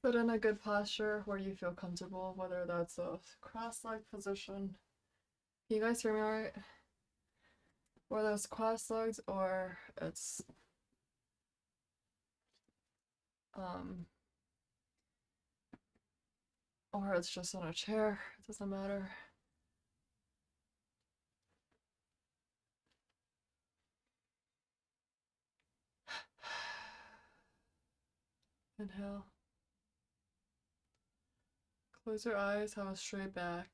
Sit in a good posture where you feel comfortable, whether that's a cross-legged position. Can you guys hear me all right? Whether it's cross-legged um or it's just on a chair, it doesn't matter. Inhale. Close your eyes, have a straight back.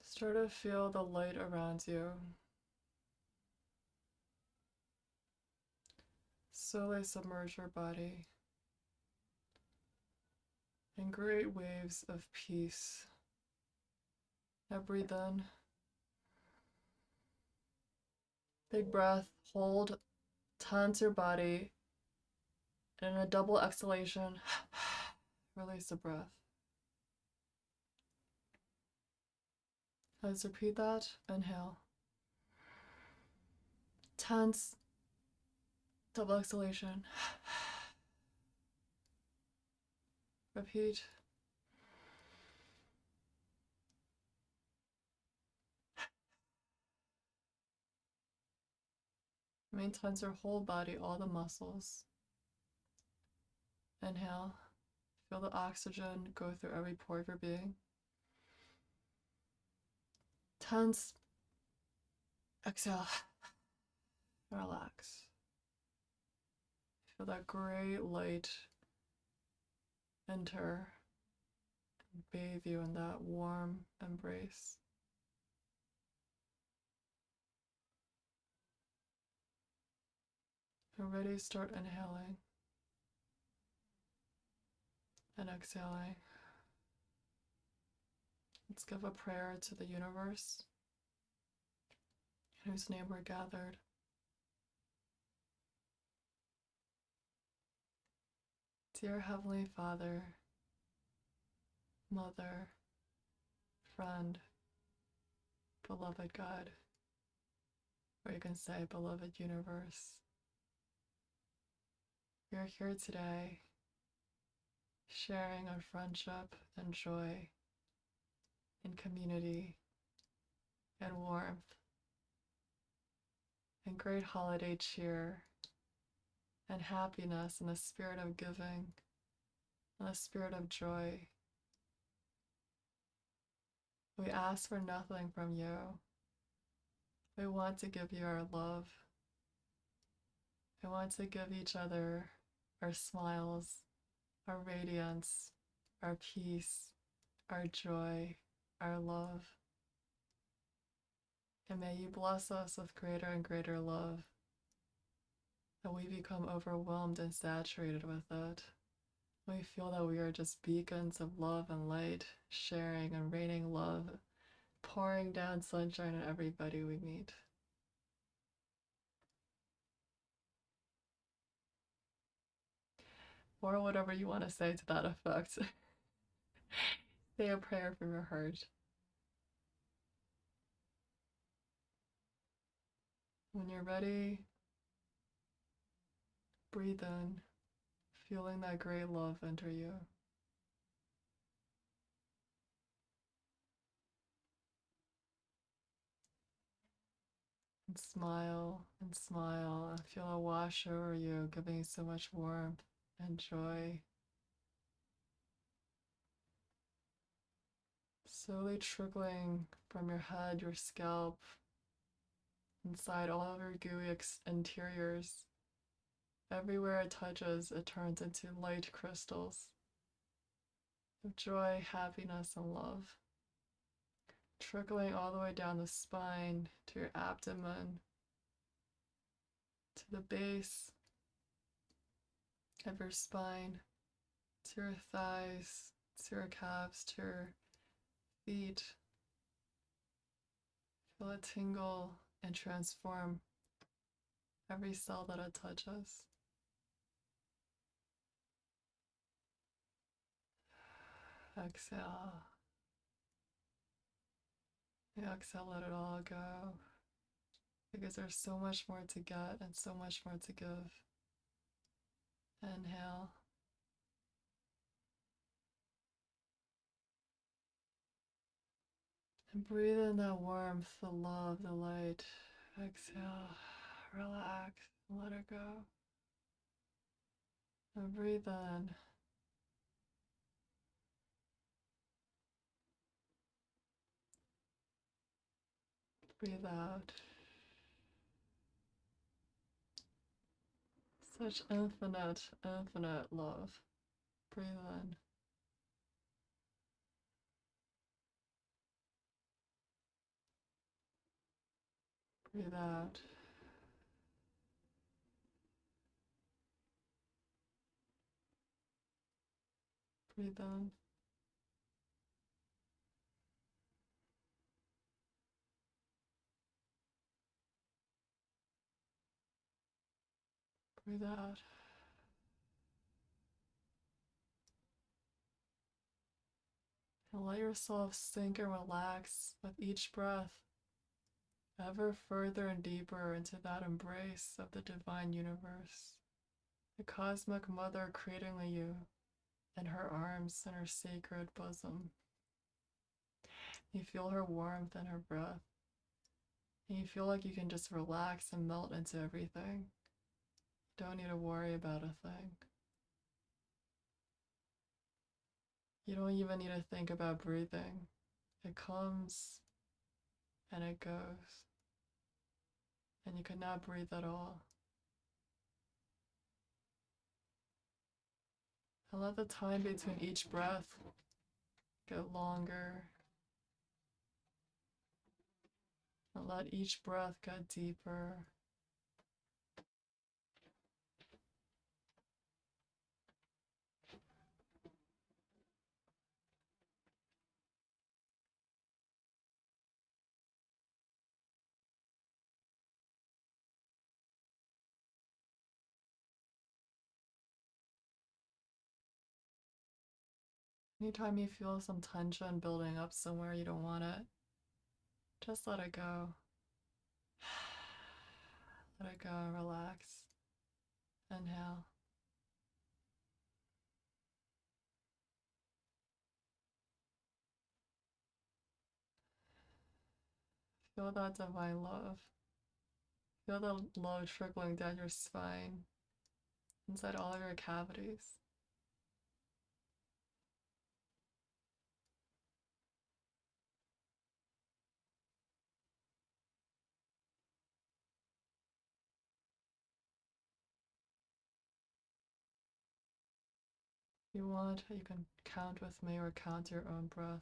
Start to feel the light around you. Slowly submerge your body in great waves of peace. Now breathe in. Big breath, hold, tense your body, and in a double exhalation, release the breath. Let's repeat that. Inhale. Tense, double exhalation. Repeat. Main tense your whole body, all the muscles. Inhale. Feel the oxygen go through every pore of your being. Tense. Exhale. Relax. Feel that great light enter and bathe you in that warm embrace. And ready, start inhaling and exhaling. Let's give a prayer to the universe in whose name we're gathered. Dear Heavenly Father, Mother, Friend, Beloved God, or you can say Beloved Universe, we are here today sharing our friendship and joy and community and warmth and great holiday cheer and happiness and the spirit of giving and the spirit of joy. We ask for nothing from you. We want to give you our love. We want to give each other our smiles, our radiance, our peace, our joy, our love. And may you bless us with greater and greater love, that we become overwhelmed and saturated with it. We feel that we are just beacons of love and light, sharing and raining love, pouring down sunshine on everybody we meet. Or whatever you want to say to that effect. Say a prayer from your heart. When you're ready, breathe in, feeling that great love enter you. And smile and feel a wash over you, giving you so much warmth and joy. Slowly trickling from your head, your scalp, inside all of your gooey interiors. Everywhere it touches, it turns into light crystals of joy, happiness, and love. Trickling all the way down the spine to your abdomen, to the base of your spine, to your thighs, to your calves, to your feet. Feel it tingle and transform every cell that it touches. Exhale. Exhale, let it all go. Because there's so much more to get and so much more to give. Inhale. And breathe in that warmth, the love, the light. Exhale, relax, let it go. And breathe in. Breathe out. Such infinite, infinite love. Breathe in. Breathe out. Breathe in. Breathe out. And let yourself sink and relax with each breath, ever further and deeper into that embrace of the divine universe, the cosmic mother cradling you in her arms and her sacred bosom. You feel her warmth and her breath, and you feel like you can just relax and melt into everything. Don't need to worry about a thing. You don't even need to think about breathing. It comes and it goes, and you cannot breathe at all. And let the time between each breath get longer, and let each breath get deeper. Anytime you feel some tension building up somewhere you don't want it, just let it go. Let it go, relax. Inhale. Feel that divine love. Feel the love trickling down your spine, inside all of your cavities. If you want, you can count with me or count your own breath.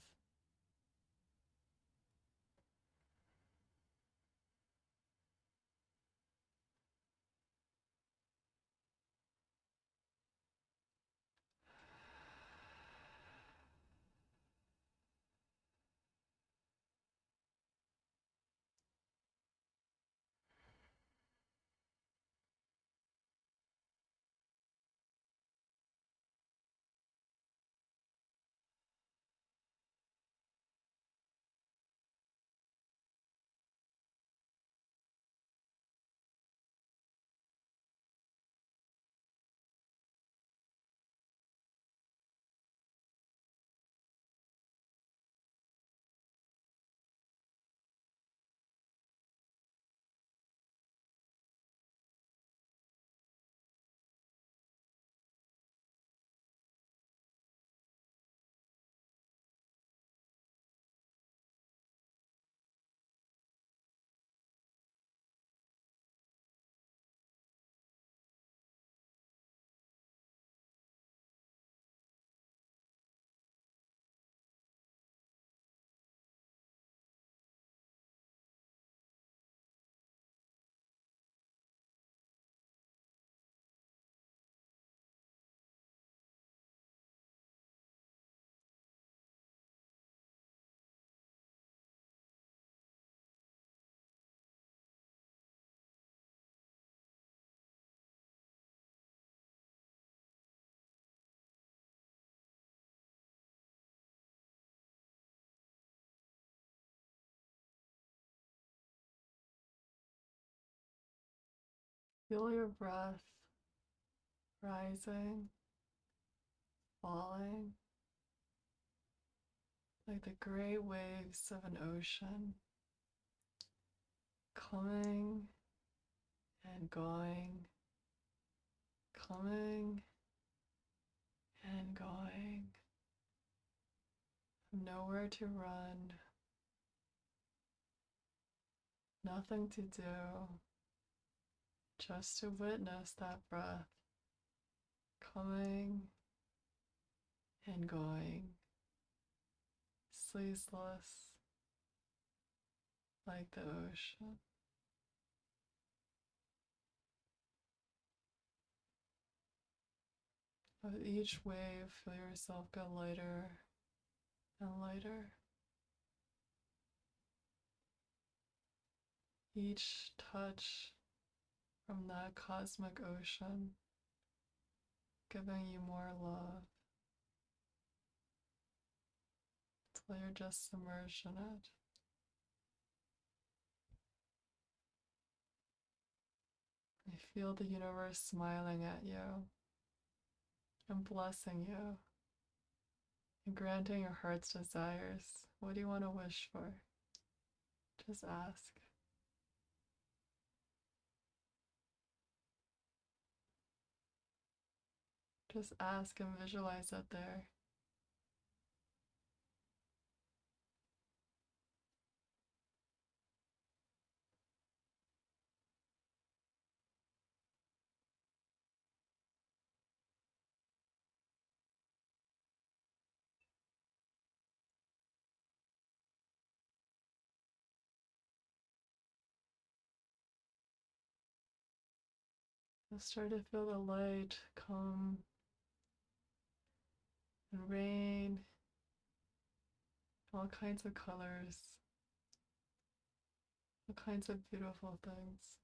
Feel your breath rising, falling, like the great waves of an ocean, coming and going, coming and going. Nowhere to run, nothing to do, just to witness that breath coming and going, ceaseless like the ocean. With each wave, feel yourself get lighter and lighter. Each touch from that cosmic ocean giving you more love till you're just submerged in it. You feel the universe smiling at you and blessing you and granting your heart's desires. What do you want to wish for? Just ask. Just ask and visualize it there. You'll start to feel the light come and rain, all kinds of colors, all kinds of beautiful things.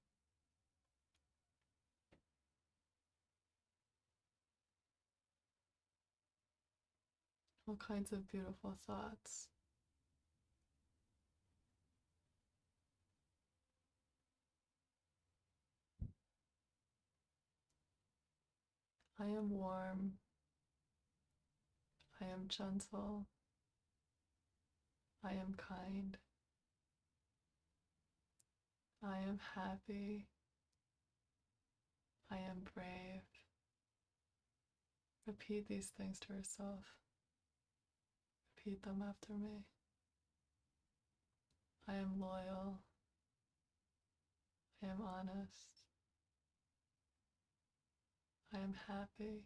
All kinds of beautiful thoughts. I am warm. I am gentle. I am kind. I am happy. I am brave. Repeat these things to yourself. Repeat them after me. I am loyal. I am honest. I am happy.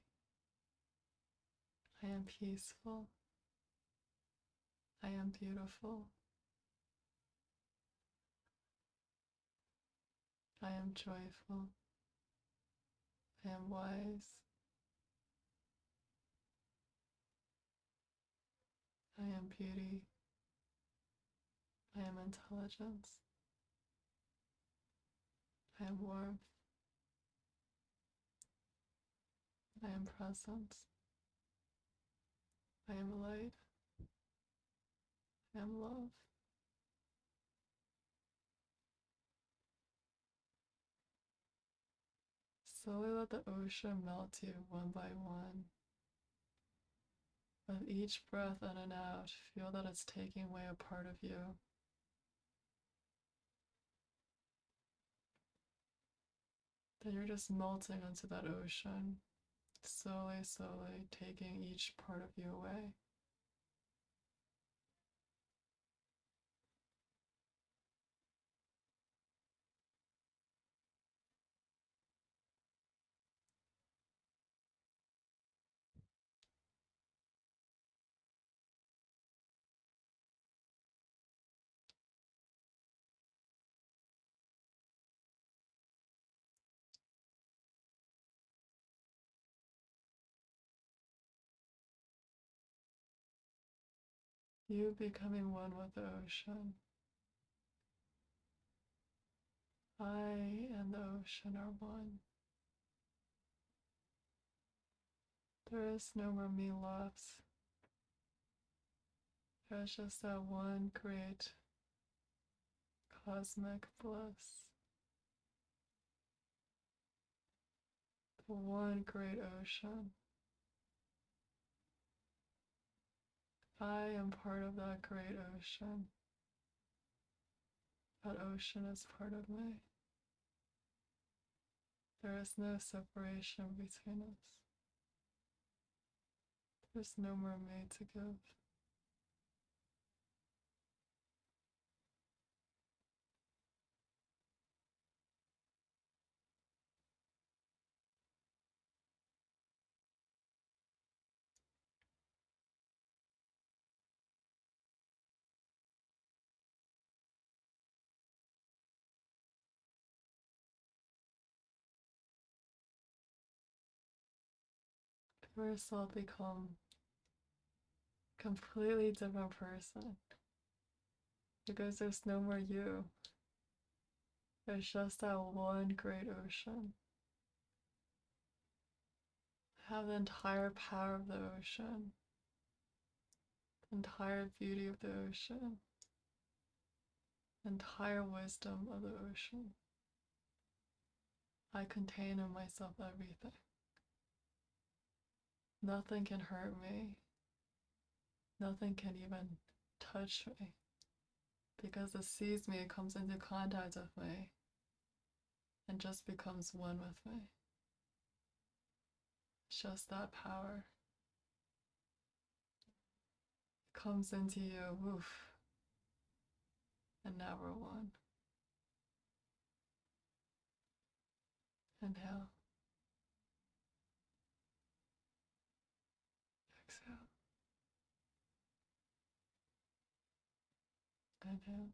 I am peaceful. I am beautiful. I am joyful. I am wise. I am beauty. I am intelligence. I am warmth. I am presence. I am light. I am love. Slowly let the ocean melt you one by one. With each breath in and out, feel that it's taking away a part of you. Then you're just melting into that ocean, slowly, slowly taking each part of you away. You becoming one with the ocean. I and the ocean are one. There is no more me left. There's just that one great cosmic bliss. The one great ocean. I am part of that great ocean. That ocean is part of me. There is no separation between us. There's no more me to give. For yourself become a completely different person. Because there's no more you. There's just that one great ocean. Have the entire power of the ocean, the entire beauty of the ocean, the entire wisdom of the ocean. I contain in myself everything. Nothing can hurt me. Nothing can even touch me. Because it sees me, it comes into contact with me, and just becomes one with me. It's just that power. It comes into you, woof, and now we're one. Inhale. Exhale. Inhale.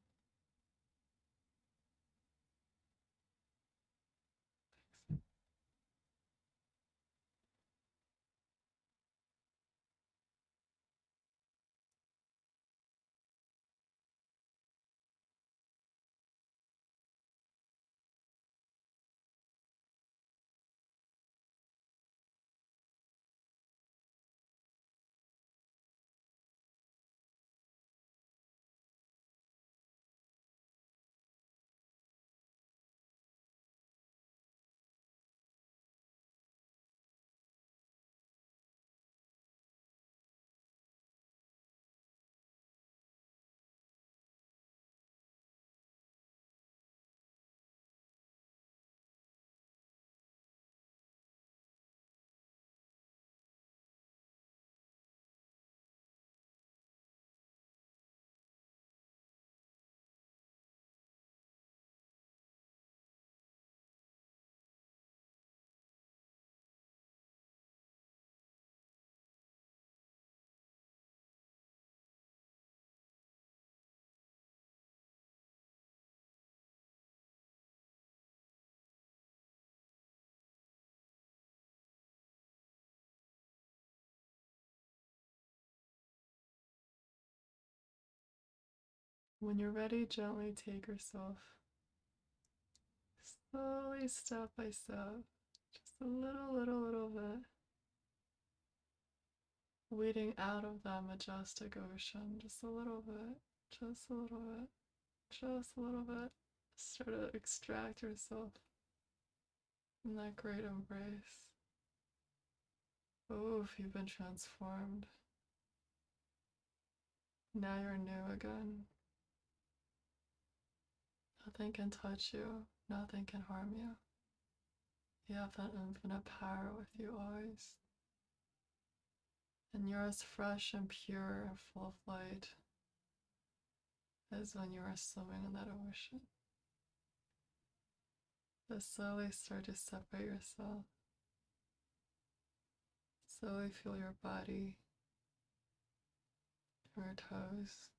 When you're ready, gently take yourself slowly, step by step, just a little bit, wading out of that majestic ocean, just a little bit, just a little bit, just a little bit. Start to extract yourself from that great embrace. Oof, you've been transformed. Now you're new again. Nothing can touch you, nothing can harm you. You have that infinite power with you always. And you're as fresh and pure and full of light as when you were swimming in that ocean. Just slowly start to separate yourself. Slowly feel your body, from your toes,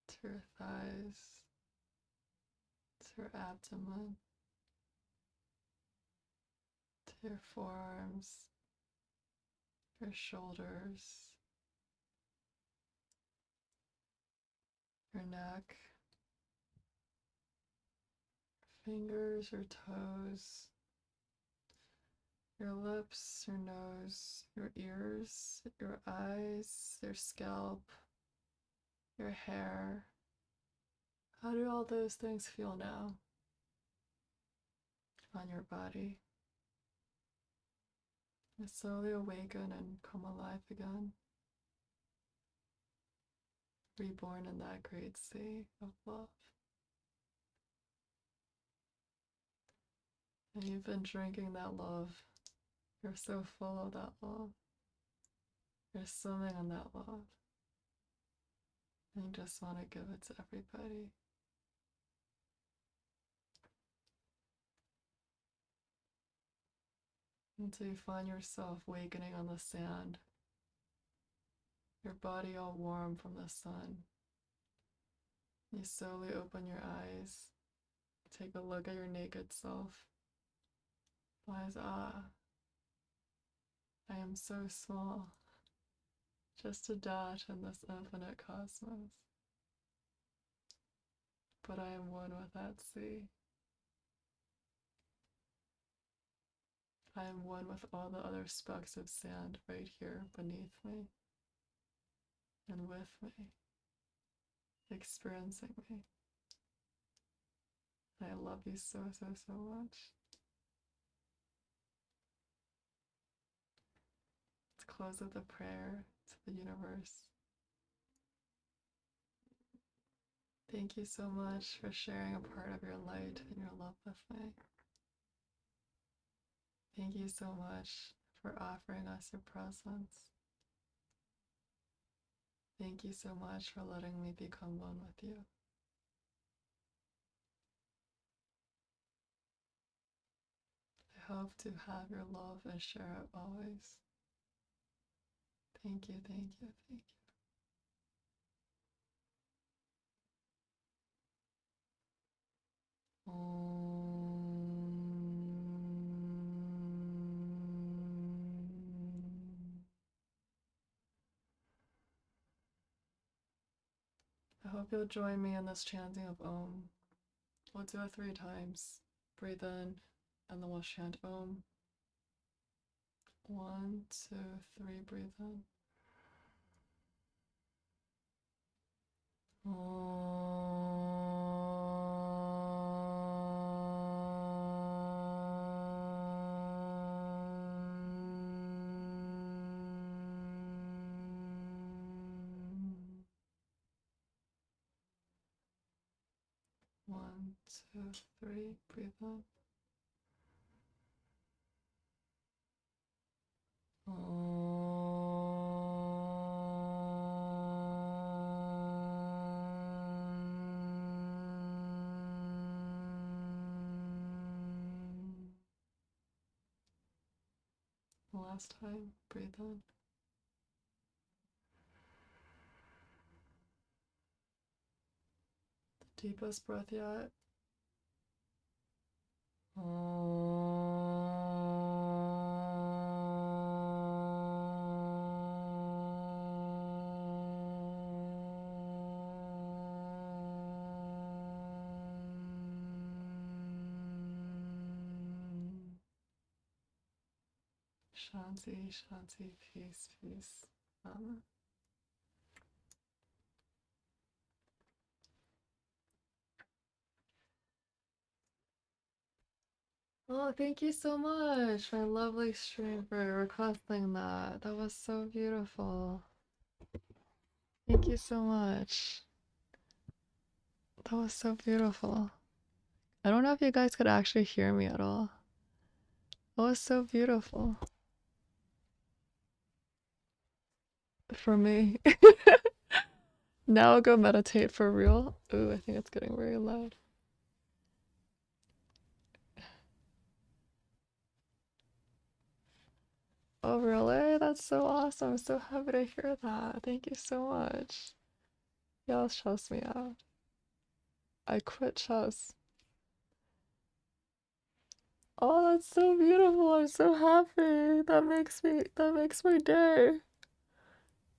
to your thighs, to your abdomen, to your forearms, your shoulders, your neck, fingers, your toes, your lips, your nose, your ears, your eyes, your scalp, your hair. How do all those things feel now? on your body. You slowly awaken and come alive again, reborn in that great sea of love. And you've been drinking that love. You're so full of that love. You're swimming in that love. And you just want to give it to everybody. Until you find yourself awakening on the sand, your body all warm from the sun. You slowly open your eyes, take a look at your naked self. Realize, I am so small, just a dot in this infinite cosmos. But I am one with that sea. I am one with all the other specks of sand right here beneath me and with me, experiencing me. I love you so, so, so much. Let's close with a prayer to the universe. Thank you so much for sharing a part of your light and your love with me. Thank you so much for offering us your presence. Thank you so much for letting me become one with you. I hope to have your love and share it always. Thank you, thank you, thank you. I hope you'll join me in this chanting of Om. We'll do it 3 times. Breathe in, and then we'll chant Om. 1, 2, 3, breathe in. One, two, three, breathe in. Last time, breathe in. The deepest breath yet. Shanti, Shanti, peace, peace. Amen. Oh, thank you so much, my lovely stream, for requesting that. That was so beautiful. Thank you so much. That was so beautiful. I don't know if you guys could actually hear me at all. That was so beautiful. For me. Now I'll go meditate for real. Ooh, I think it's getting very loud. Oh, really? That's so awesome. I'm so happy to hear that. Thank you so much. Y'all stress me out. I quit chess. Oh, that's so beautiful. I'm so happy. That makes my day.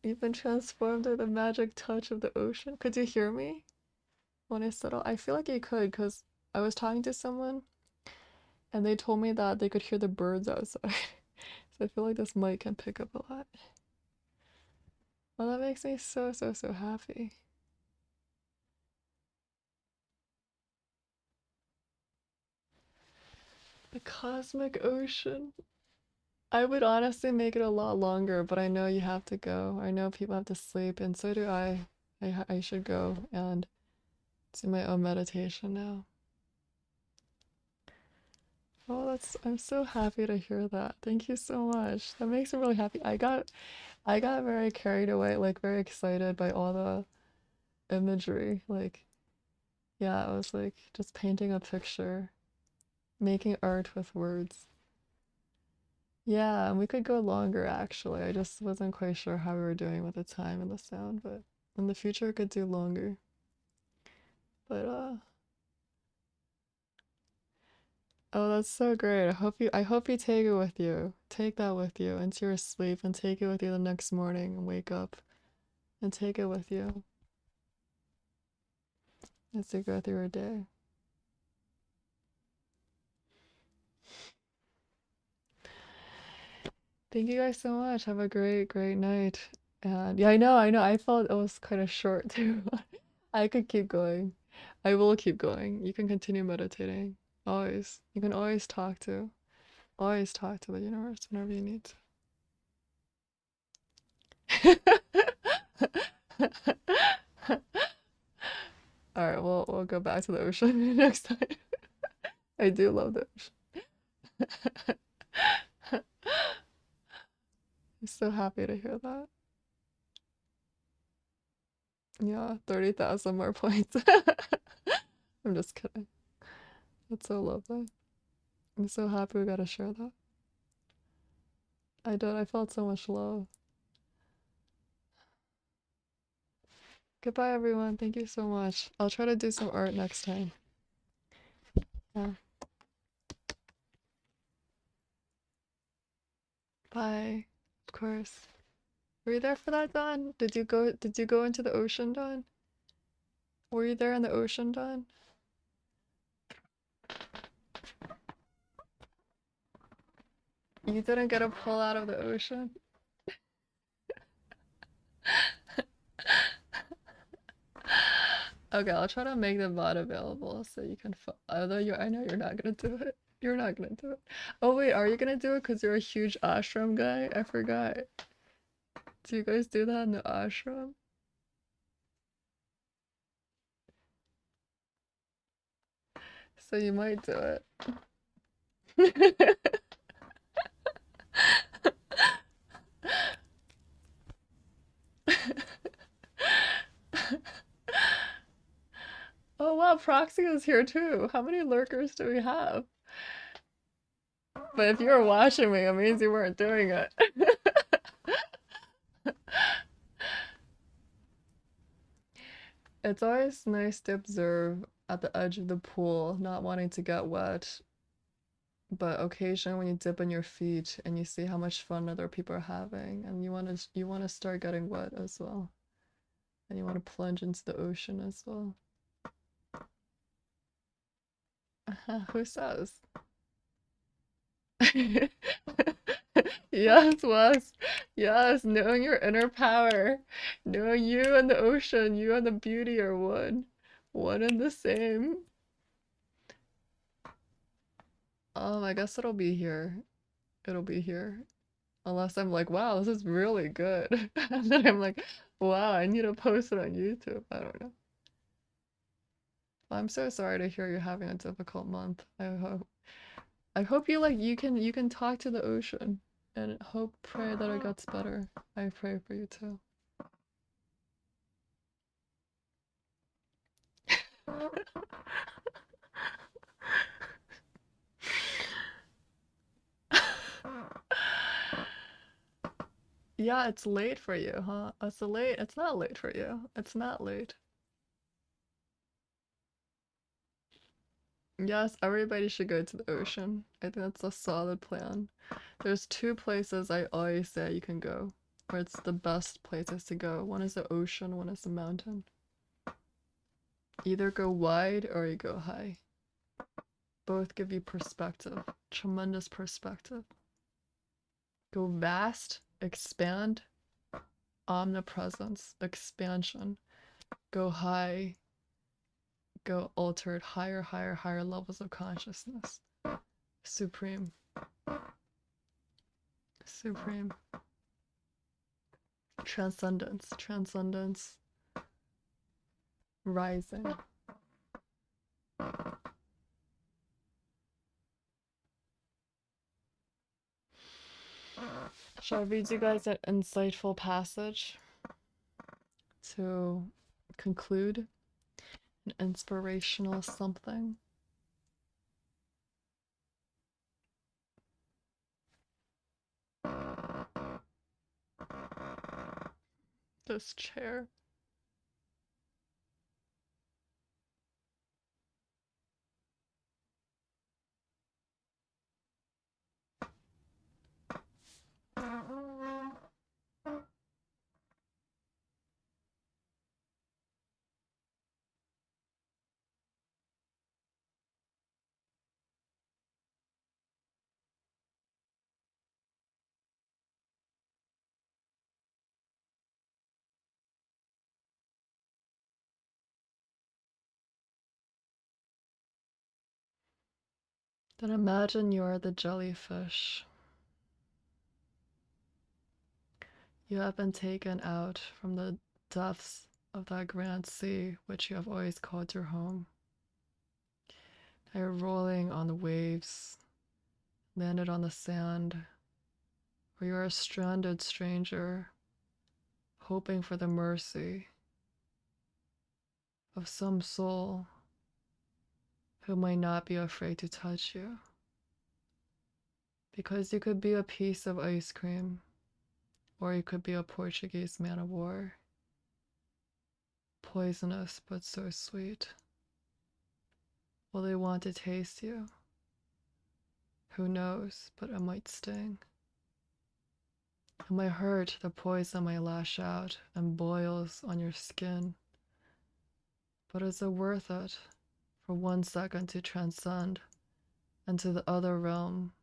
You've been transformed by the magic touch of the ocean. Could you hear me when I said I feel like you could, because I was talking to someone and they told me that they could hear the birds outside. So I feel like this mic can pick up a lot. Well, that makes me so, so, so happy. The cosmic ocean. I would honestly make it a lot longer, but I know you have to go. I know people have to sleep, and so do I. I should go and do my own meditation now. Oh, I'm so happy to hear that. Thank you so much. That makes me really happy. I got very carried away, like very excited by all the imagery. Like, yeah, I was like just painting a picture, making art with words. Yeah, and we could go longer actually. I just wasn't quite sure how we were doing with the time and the sound, but in the future we could do longer. But oh, that's so great. I hope you take it with you. Take that with you into your sleep and take it with you the next morning and wake up and take it with you as you go through your day. Thank you guys so much. Have a great, great night. And yeah, I know. I felt it was kind of short too. I could keep going. I will keep going. You can continue meditating. Always. You can always talk to the universe whenever you need to. All right, we'll go back to the ocean next time. I do love the ocean. I'm so happy to hear that. Yeah, 30,000 more points. I'm just kidding. That's so lovely. I'm so happy we got to share that. I did. I felt so much love. Goodbye, everyone. Thank you so much. I'll try to do some art next time. Yeah. Bye. Of course. Were you there for that, Dawn? Did you go into the ocean, Dawn? Were you there in the ocean, Dawn? You didn't get a pull out of the ocean? Okay, I'll try to make the VOD available so you can although I know you're not gonna do it. You're not gonna do it. Oh wait, are you gonna do it because you're a huge ashram guy? I forgot. Do you guys do that in the ashram? So you might do it. Oh wow, Proxy is here too. How many lurkers do we have? But if you were watching me, it means you weren't doing it. It's always nice to observe at the edge of the pool, not wanting to get wet, but occasionally when you dip in your feet and you see how much fun other people are having, and you want to start getting wet as well, and you want to plunge into the ocean as well. Who says? Yes, Wes. Yes, knowing your inner power, knowing you and the ocean, you and the beauty are one and the same. I guess it'll be here. It'll be here. Unless I'm like, wow, this is really good. And then I'm like, wow, I need to post it on YouTube. I don't know. I'm so sorry to hear you're having a difficult month. I hope you can talk to the ocean and pray that it gets better. I pray for you too. Yeah, it's late for you, huh? It's not late for you. It's not late. Yes, everybody should go to the ocean. I think that's a solid plan. There's two places I always say you can go, where it's the best places to go. One is the ocean, one is the mountain. Either go wide or you go high. Both give you perspective, tremendous perspective. Go vast, expand, omnipresence, expansion. Go high, go altered, higher, higher, higher levels of consciousness. Supreme. Supreme. Transcendence. Transcendence. Rising. Shall I read you guys an insightful passage to conclude? An inspirational something? This chair. Then imagine you are the jellyfish. You have been taken out from the depths of that grand sea which you have always called your home. Now you're rolling on the waves, landed on the sand, or you are a stranded stranger, hoping for the mercy of some soul who might not be afraid to touch you. Because you could be a piece of ice cream, or you could be a Portuguese man of war. Poisonous, but so sweet. Will they want to taste you? Who knows, but it might sting. It might hurt, the poison might lash out and boils on your skin. But is it worth it for 1 second to transcend into the other realm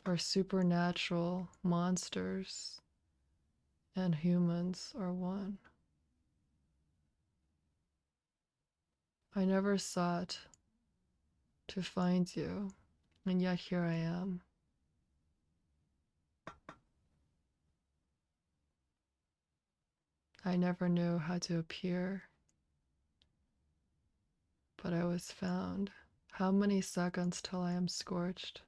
where supernatural monsters and humans are one? I never sought to find you, and yet here I am. I never knew how to appear, but I was found. How many seconds till I am scorched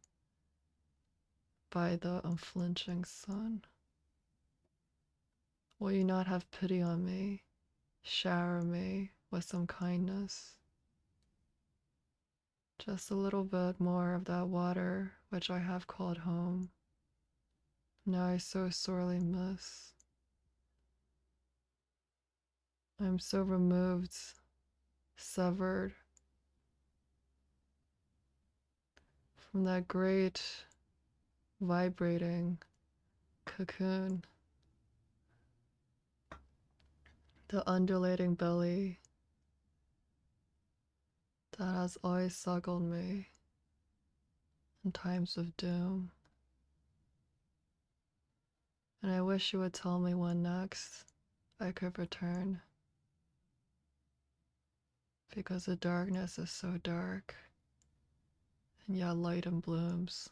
by the unflinching sun? Will you not have pity on me? Shower me with some kindness. Just a little bit more of that water which I have called home. Now I so sorely miss. I'm so removed, severed from that great vibrating cocoon, the undulating belly that has always suckled me in times of doom. And I wish you would tell me when next I could return, because the darkness is so dark, and yet light and blooms,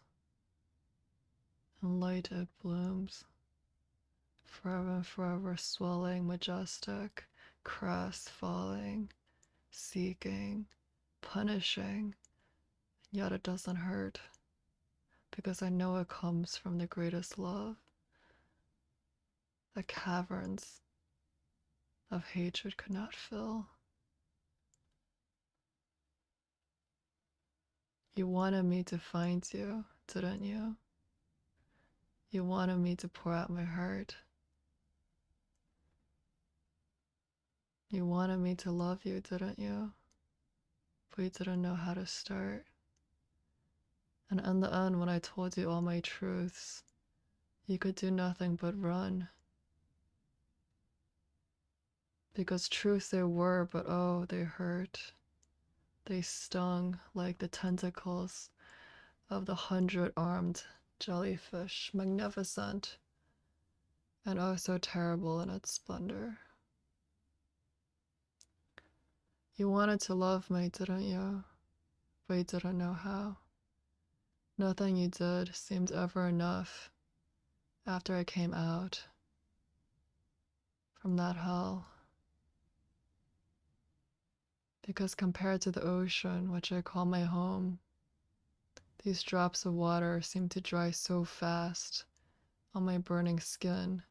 and light it blooms, forever and forever, swelling, majestic, crest falling, seeking, punishing, and yet it doesn't hurt, because I know it comes from the greatest love. The caverns of hatred could not fill. You wanted me to find you, didn't you? You wanted me to pour out my heart. You wanted me to love you, didn't you? But you didn't know how to start. And in the end, when I told you all my truths, you could do nothing but run. Because truths they were, but oh, they hurt. They stung like the tentacles of the 100-armed jellyfish, magnificent and oh so terrible in its splendor. You wanted to love me, didn't you? but you didn't know how. Nothing you did seemed ever enough after I came out from that hell. Because compared to the ocean, which I call my home, these drops of water seem to dry so fast on my burning skin,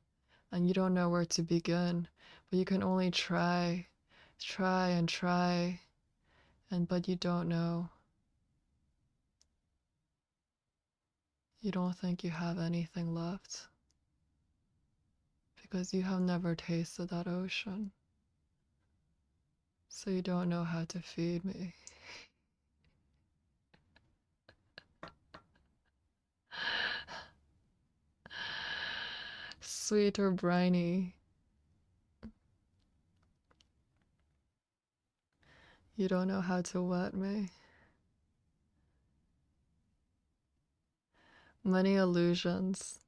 and you don't know where to begin, but you can only try and try, but you don't know. You don't think you have anything left because you have never tasted that ocean, so you don't know how to feed me. Sweet or briny, you don't know how to wet me. Many illusions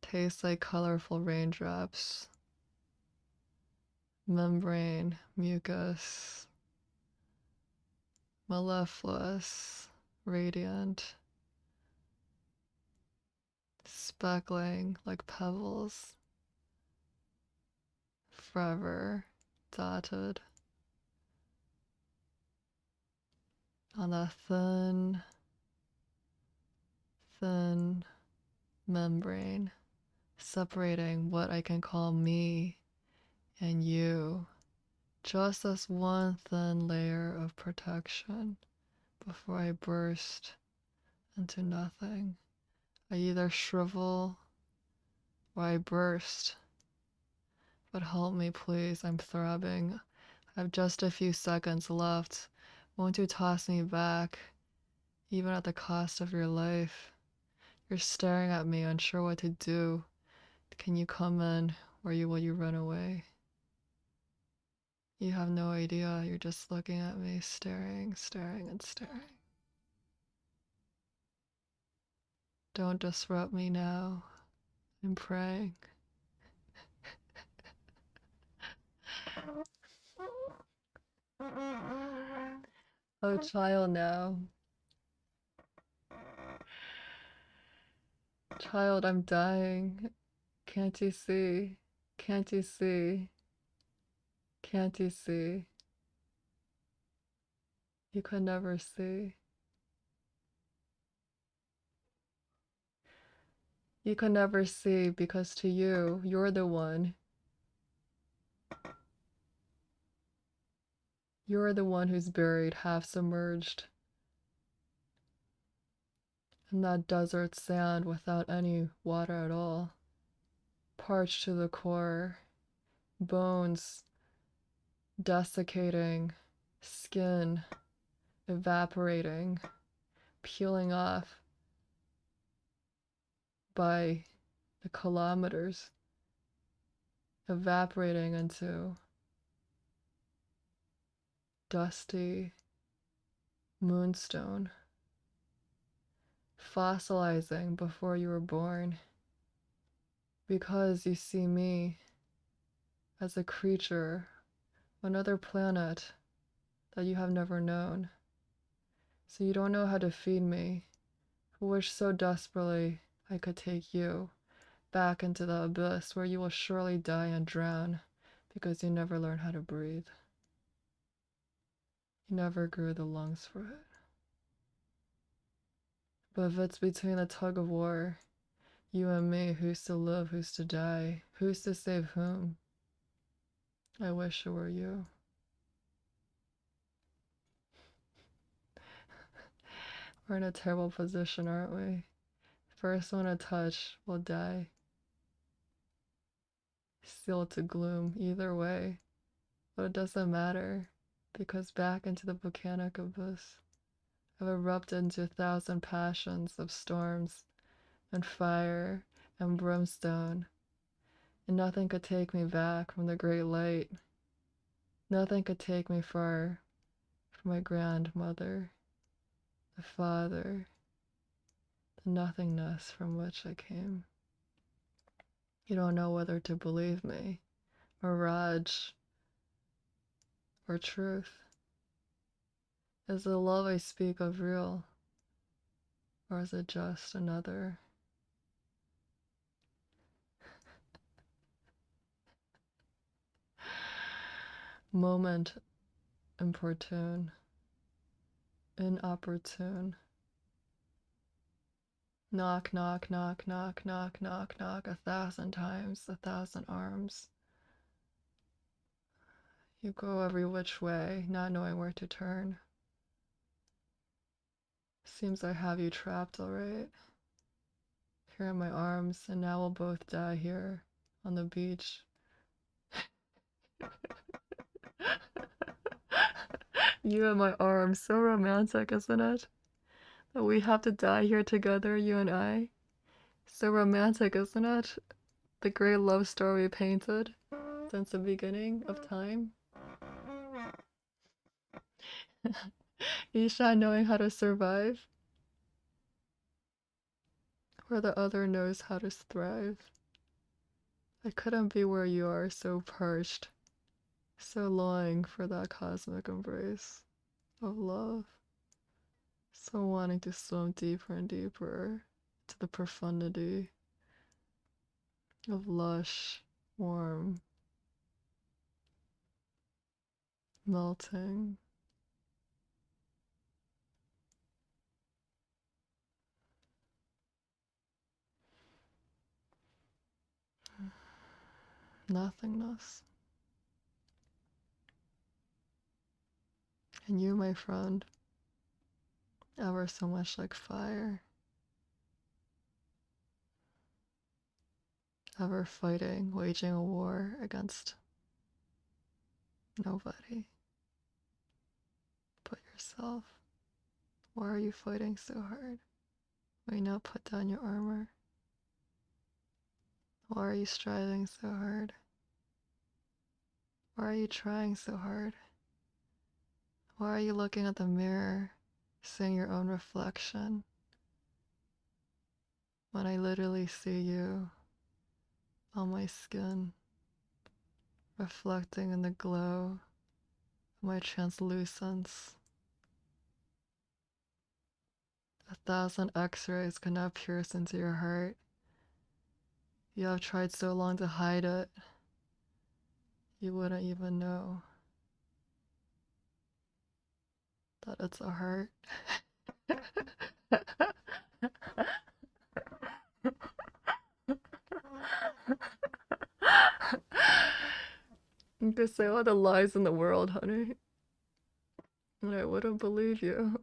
taste like colorful raindrops, membrane, mucus, mellifluous, radiant, speckling like pebbles, forever dotted on a thin, thin membrane separating what I can call me and you. Just this one thin layer of protection before I burst into nothing. I either shrivel or I burst. But help me, please. I'm throbbing. I have just a few seconds left. Won't you toss me back, even at the cost of your life? You're staring at me, unsure what to do. Can you come in, or will you run away? You have no idea. You're just looking at me, staring, staring, and staring. Don't disrupt me now. I'm praying. Oh, child, now. Child, I'm dying. Can't you see? Can't you see? Can't you see? You could never see. You could never see because to you, you're the one. You're the one who's buried, half submerged in that desert sand without any water at all. Parched to the core, bones desiccating, skin evaporating, peeling off by the kilometers, evaporating into dusty moonstone, fossilizing before you were born, because you see me as a creature, another planet that you have never known. So you don't know how to feed me, who wish so desperately I could take you back into the abyss where you will surely die and drown because you never learned how to breathe. You never grew the lungs for it. But if it's between a tug of war, you and me, who's to live, who's to die, who's to save whom? I wish it were you. We're in a terrible position, aren't we? First one to touch will die. Sealed to gloom either way. But it doesn't matter, because back into the volcanic abyss, I've erupted into 1,000 passions of storms and fire and brimstone, and nothing could take me back from the great light. Nothing could take me far from my grandmother, the father, the nothingness from which I came. You don't know whether to believe me, mirage, or truth. Is the love I speak of real, or is it just another moment importune, inopportune? Knock, knock, knock, knock, knock, knock, knock, 1,000 times, 1,000 arms. You go every which way, not knowing where to turn. Seems I have you trapped, alright. Here in my arms, and now we'll both die here on the beach. You in my arms, so romantic, isn't it? That we have to die here together, you and I. So romantic, isn't it? The great love story we painted since the beginning of time. Each not knowing how to survive, where the other knows how to thrive. I couldn't be where you are, so parched, so longing for that cosmic embrace of love, so wanting to swim deeper and deeper to the profundity of lush, warm, melting. Nothingness. And you, my friend, ever so much like fire, ever fighting, waging a war against nobody but yourself. Why are you fighting so hard? Why not put down your armor? Why are you striving so hard? Why are you trying so hard? Why are you looking at the mirror, seeing your own reflection, when I literally see you on my skin, reflecting in the glow of my translucence? 1,000 x-rays cannot pierce into your heart. You have tried so long to hide it, you wouldn't even know that it's a heart. You could say all the lies in the world, honey, and I wouldn't believe you.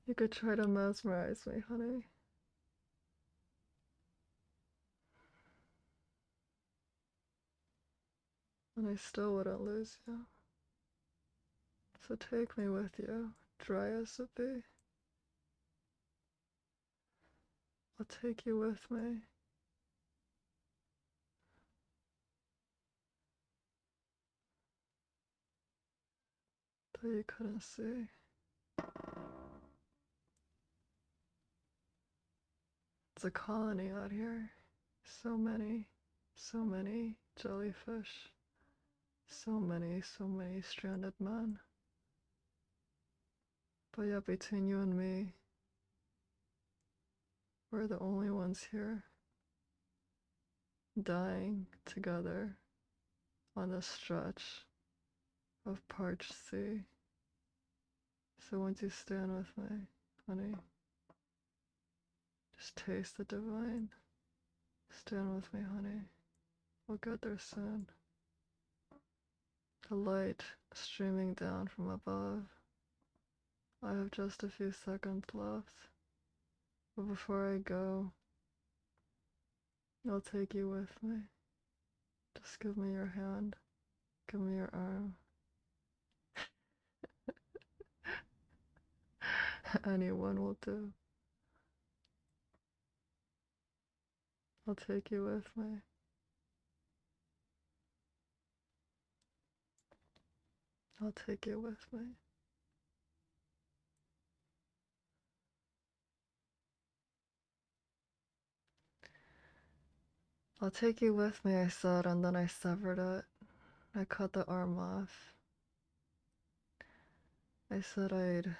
You could try to mesmerize me, honey. And I still wouldn't lose you. So take me with you, dry as it be. I'll take you with me. Though you couldn't see. It's a colony out here. So many jellyfish. So many stranded men. But yet between you and me, we're the only ones here, dying together on this stretch of parched sea. So won't you stand with me, honey? Just taste the divine. Stand with me, honey. We'll get there soon. The light streaming down from above. I have just a few seconds left. But before I go, I'll take you with me. Just give me your hand. Give me your arm. Anyone will do. I'll take you with me. I'll take you with me. I'll take you with me, I said, and then I severed it. I cut the arm off. I said I'd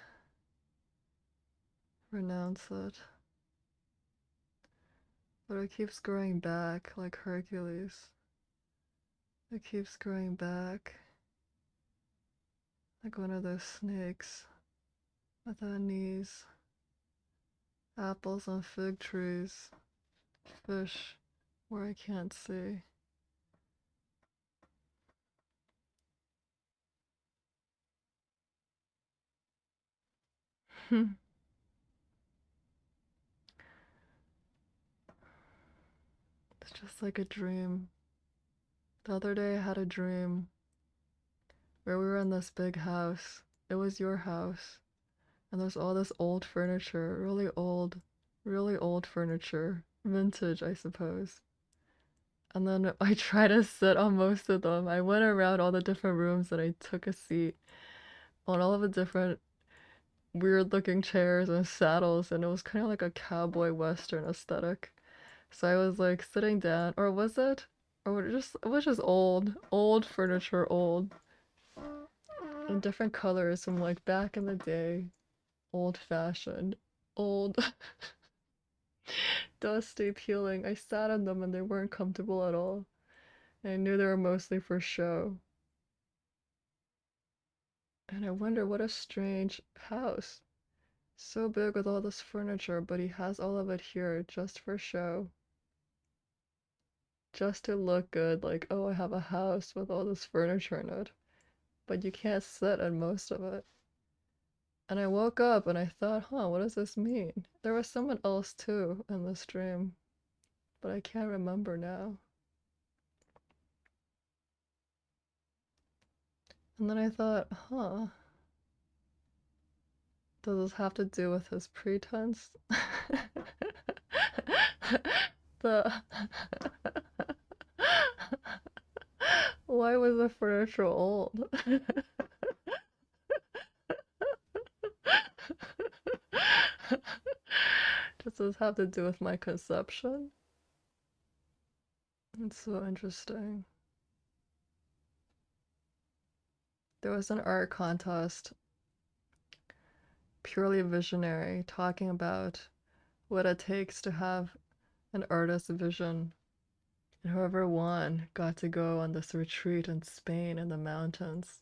renounce it. But it keeps growing back like Hercules. It keeps growing back like one of those snakes without knees. Apples on fig trees. Fish where I can't see. It's just like a dream. The other day I had a dream where we were in this big house. It was your house. And there's all this old furniture, really old furniture. Vintage, I suppose. And then I tried to sit on most of them. I went around all the different rooms and I took a seat on all of the different weird looking chairs and saddles, and it was kind of like a cowboy western aesthetic. So I was like sitting down, or was it? Or it was just old furniture, old, in different colors from like back in the day, old fashioned, old, dusty, peeling. I sat on them and they weren't comfortable at all. And I knew they were mostly for show. And I wonder what a strange house. So big with all this furniture, but he has all of it here just for show. Just to look good, like, oh, I have a house with all this furniture in it. But you can't sit in most of it. And I woke up and I thought, huh, what does this mean? There was someone else too in this dream, but I can't remember now. And then I thought, huh, does this have to do with his pretense? The Why was the furniture old? Does this have to do with my conception? It's so interesting. There was an art contest, purely visionary, talking about what it takes to have an artist's vision. And whoever won got to go on this retreat in Spain in the mountains,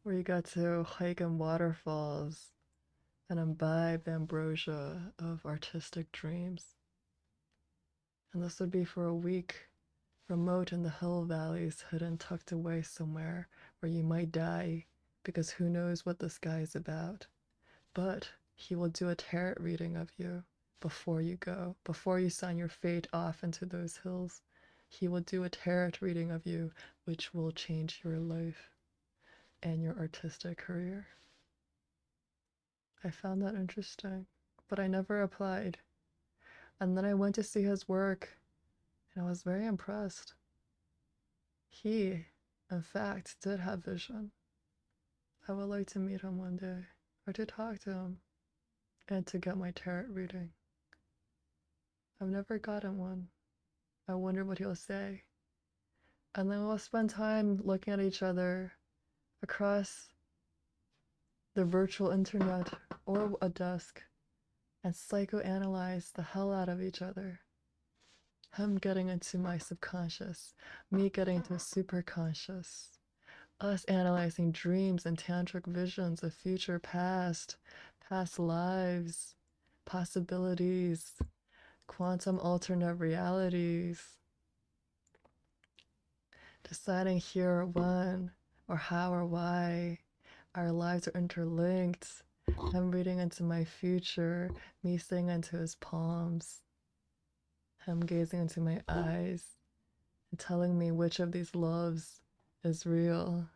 where you got to hike in waterfalls and imbibe the ambrosia of artistic dreams. And this would be for a week, remote in the hill valleys, hidden, tucked away somewhere where you might die, because who knows what this guy is about. But he will do a tarot reading of you before you go, before you sign your fate off into those hills. He will do a tarot reading of you, which will change your life and your artistic career. I found that interesting, but I never applied. And then I went to see his work, and I was very impressed. He, in fact, did have vision. I would like to meet him one day, or to talk to him, and to get my tarot reading. I've never gotten one. I wonder what he'll say. And then we'll spend time looking at each other across the virtual internet or a desk and psychoanalyze the hell out of each other. Him getting into my subconscious, me getting into superconscious, us analyzing dreams and tantric visions of future past, past lives, possibilities, quantum alternate realities, deciding here or when or how or why our lives are interlinked. Him reading into my future, me seeing into his palms, him gazing into my eyes and telling me which of these loves is real.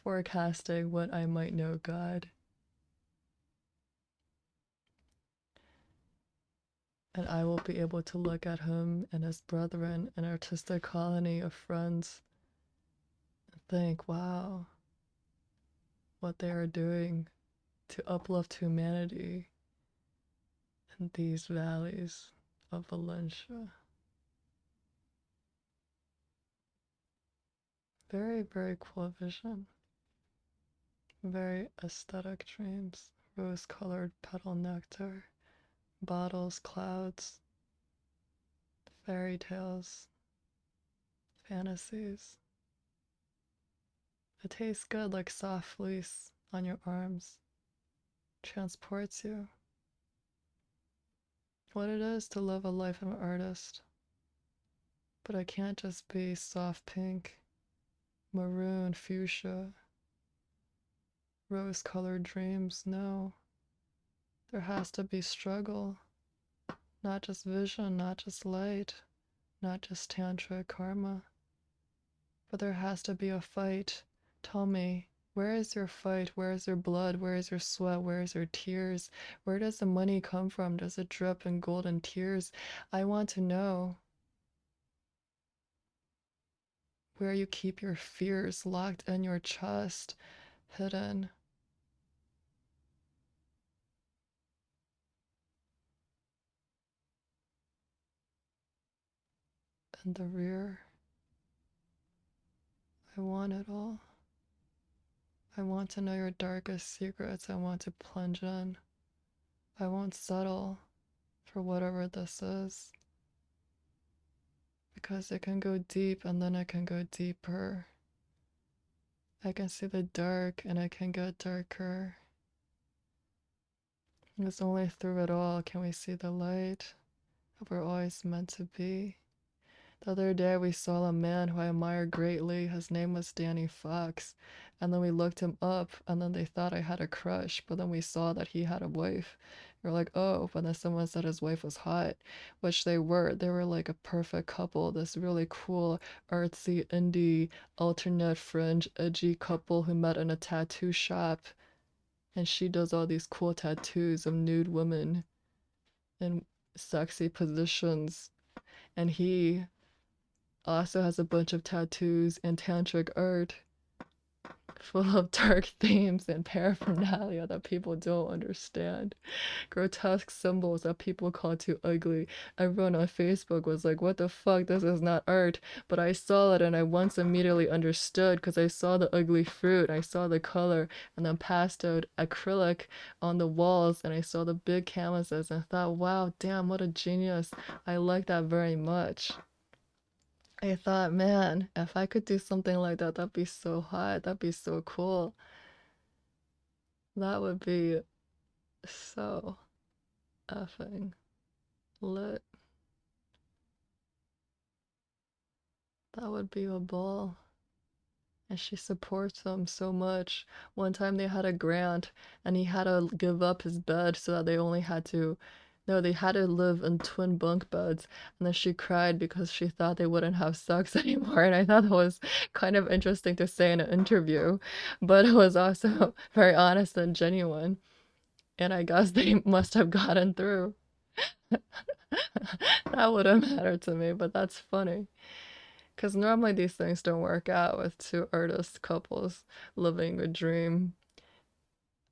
Forecasting what I might know God. And I will be able to look at him and his brethren, an artistic colony of friends, and think, wow, what they are doing to uplift humanity in these valleys of Valencia. Very, very cool vision. Very aesthetic dreams. Rose-colored petal nectar. Bottles, clouds. Fairy tales. Fantasies. It tastes good like soft fleece on your arms. Transports you. What it is to live a life of an artist. But I can't just be soft pink, maroon, fuchsia, rose-colored dreams. No. There has to be struggle. Not just vision, not just light, not just tantric karma. But there has to be a fight. Tell me, where is your fight? Where is your blood? Where is your sweat? Where is your tears? Where does the money come from? Does it drip in golden tears? I want to know where you keep your fears locked in your chest, hidden. In the rear. I want it all. I want to know your darkest secrets. I want to plunge in. I won't settle for whatever this is. Because it can go deep and then it can go deeper. I can see the dark and it can get darker. It's only through it all can we see the light that we're always meant to be. The other day we saw a man who I admire greatly. His name was Danny Fox. And then we looked him up and then they thought I had a crush. But then we saw that he had a wife. We're like, oh, but then someone said his wife was hot, which they were. They were like a perfect couple. This really cool, artsy, indie, alternate fringe, edgy couple who met in a tattoo shop. And she does all these cool tattoos of nude women in sexy positions. And he also has a bunch of tattoos and tantric art full of dark themes and paraphernalia that people don't understand. Grotesque symbols that people call too ugly. Everyone on Facebook was like, what the fuck, this is not art. But I saw it and I once immediately understood because I saw the ugly fruit, I saw the color, and then pasteled acrylic on the walls, and I saw the big canvases and thought, wow, damn, what a genius. I like that very much. I thought, man, if I could do something like that, that'd be so hot. That'd be so cool. That would be so effing lit. That would be a ball. And she supports them so much. One time they had a grant and he had to give up his bed so that they only had to, no, they had to live in twin bunk beds. And then she cried because she thought they wouldn't have sex anymore. And I thought that was kind of interesting to say in an interview, but it was also very honest and genuine. And I guess they must have gotten through. That wouldn't matter to me, but that's funny. Because normally these things don't work out with two artist couples living a dream.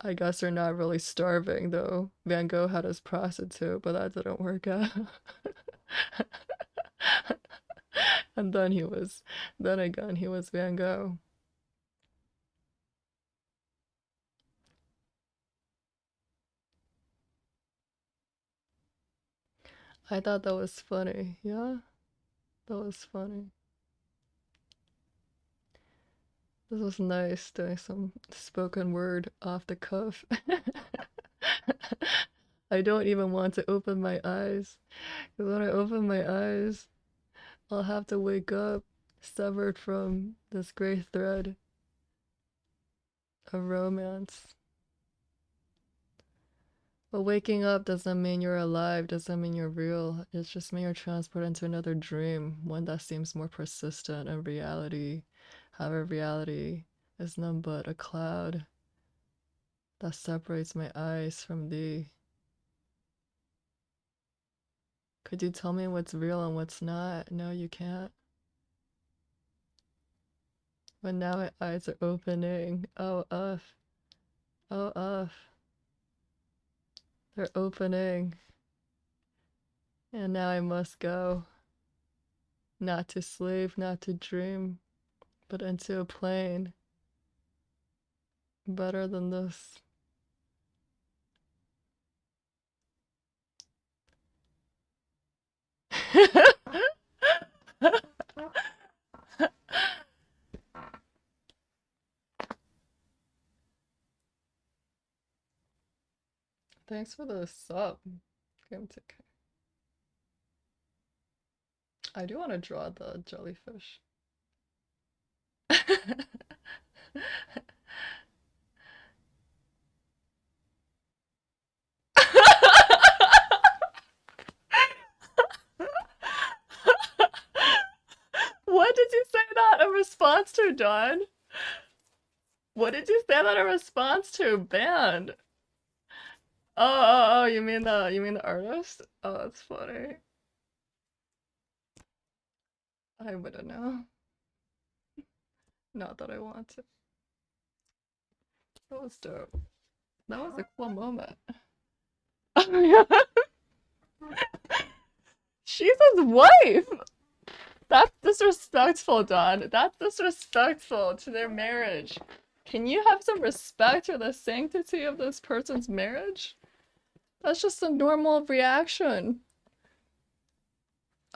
I guess they're not really starving, though. Van Gogh had his prostitute, but that didn't work out. And then again, he was Van Gogh. I thought that was funny. Yeah, that was funny. This was nice doing some spoken word off the cuff. I don't even want to open my eyes. Because when I open my eyes, I'll have to wake up severed from this gray thread of romance. But waking up doesn't mean you're alive, doesn't mean you're real. It's just mean you're transported into another dream, one that seems more persistent in reality. However, reality is none but a cloud that separates my eyes from thee. Could you tell me what's real and what's not? No, you can't. But now my eyes are opening. Oh, uff. Oh, uff. They're opening. And now I must go, not to sleep, not to dream, but into a plane better than this. Thanks for the sub. I do want to draw the jellyfish. What did you say that in response to, Don? What did you say that in response to? Banned. Oh, you mean the artist? Oh, that's funny. I wouldn't know. Not that I want to. That was dope. That was a cool moment. She's his wife! That's disrespectful, Don. That's disrespectful to their marriage. Can you have some respect for the sanctity of this person's marriage? That's just a normal reaction.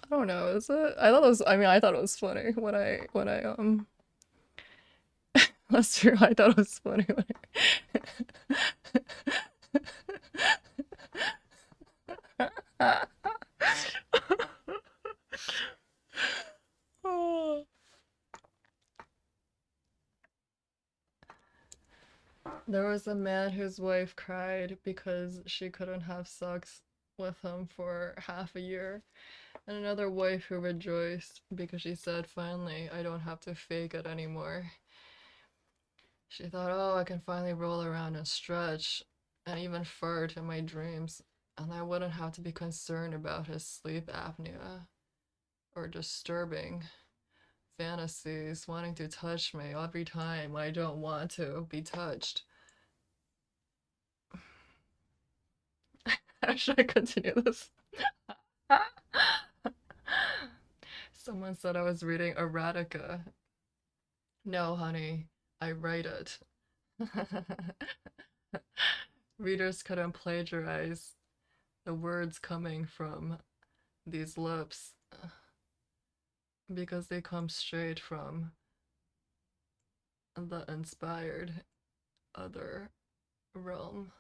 I don't know, is it? I thought it was funny that's true, I thought it was funny when I Oh. There was a man whose wife cried because she couldn't have sex with him for half a year, and another wife who rejoiced because she said, finally, I don't have to fake it anymore. She thought, oh, I can finally roll around and stretch and even fart in my dreams, and I wouldn't have to be concerned about his sleep apnea or disturbing fantasies wanting to touch me every time I don't want to be touched. How should I continue this? Someone said I was reading erotica. No, honey, I write it. Readers couldn't plagiarize the words coming from these lips because they come straight from the inspired other realm.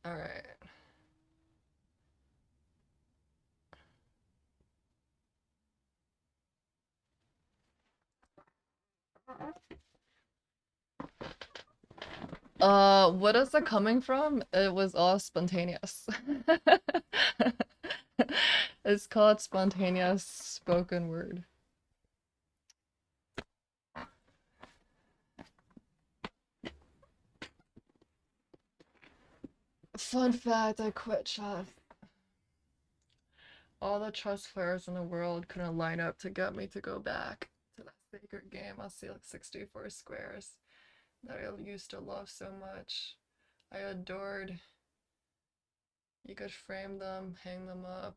All right. What is it coming from? It was all spontaneous. It's called spontaneous spoken word. Fun fact, I quit chess. All the chess players in the world couldn't line up to get me to go back to that sacred game on 64 squares that I used to love so much. I adored. You could frame them, hang them up,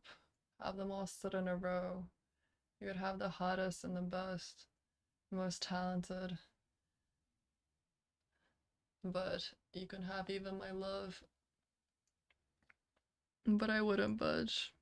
have them all sit in a row. You could have the hottest and the best, most talented. But you can have even my love. But I wouldn't budge.